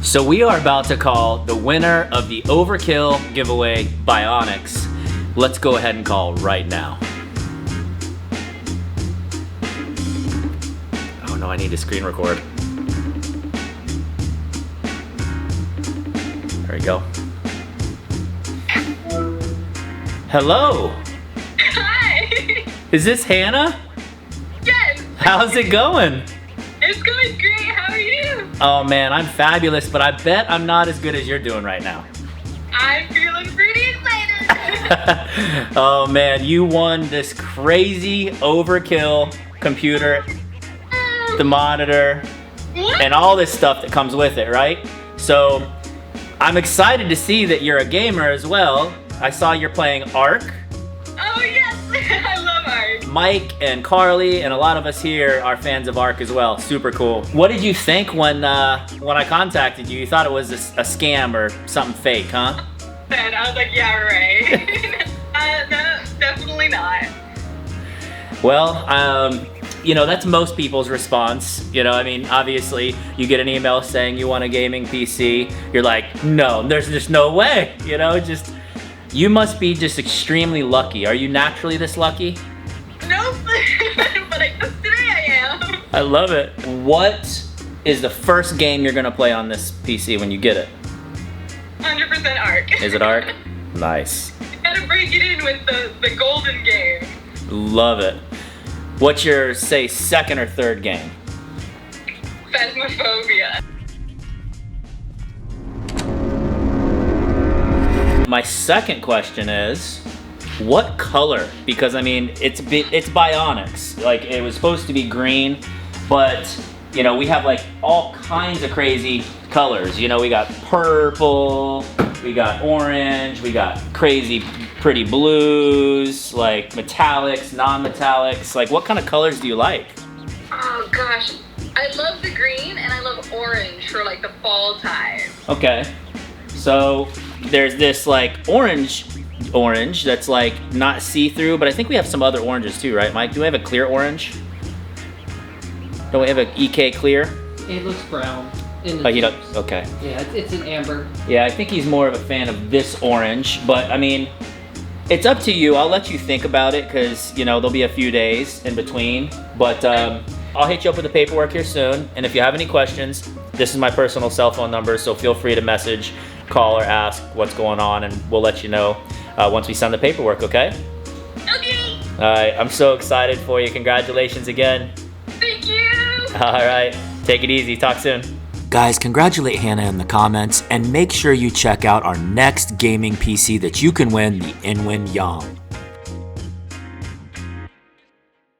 So we are about to call the winner of the Overkill giveaway, BIONYX. Let's go ahead and call right now. Oh no, I need to screen record. There we go. Hello. Hi. Is this Hannah? Yes. How's it going? It's going great. How are you? Oh man, I'm fabulous, but I bet I'm not as good as you're doing right now. I'm feeling pretty excited. Oh man, you won this crazy Overkill computer, the monitor, What? and all this stuff that comes with it, right? So I'm excited to see that you're a gamer as well. I saw you're playing Ark. Oh yes. I love art. Mike and Carly and a lot of us here are fans of Ark as well. Super cool. What did you think when I contacted you? You thought it was a scam or something fake, huh? And I was like, yeah, right. No, definitely not. Well, you know, that's most people's response. You know, I mean, obviously, you get an email saying you want a gaming PC. You're like, no, there's just no way. You know, you must be just extremely lucky. Are you naturally this lucky? Nope. But I guess today I am. I love it. What is the first game you're gonna play on this PC when you get it? 100% Ark. Is it Ark? Nice. You gotta break it in with the golden game. Love it. What's your, say, second or third game? Phasmophobia. My second question is, what color? Because I mean, it's BIONYX. Like, it was supposed to be green, but you know, we have like all kinds of crazy colors. You know, we got purple, we got orange, we got crazy pretty blues, like metallics, non-metallics. Like, what kind of colors do you like? Oh gosh. I love the green and I love orange for like the fall time. Okay, so there's this like orange that's like not see-through, but I think we have some other oranges too, right, Mike? Do we have a clear orange? Don't we have an EK clear? It looks brown in the Oh, you don't? tubes. Okay. Yeah, it's an amber. Yeah, I think he's more of a fan of this orange, but I mean, it's up to you. I'll let you think about it because, you know, there'll be a few days in between, but I'll hit you up with the paperwork here soon, and if you have any questions, this is my personal cell phone number, so feel free to message, call, or ask what's going on, and we'll let you know once we send the paperwork, okay? Okay. All right, I'm so excited for you. Congratulations again. Thank you. All right, take it easy. Talk soon. Guys, congratulate Hannah in the comments, and make sure you check out our next gaming PC that you can win, the Inwin Yang.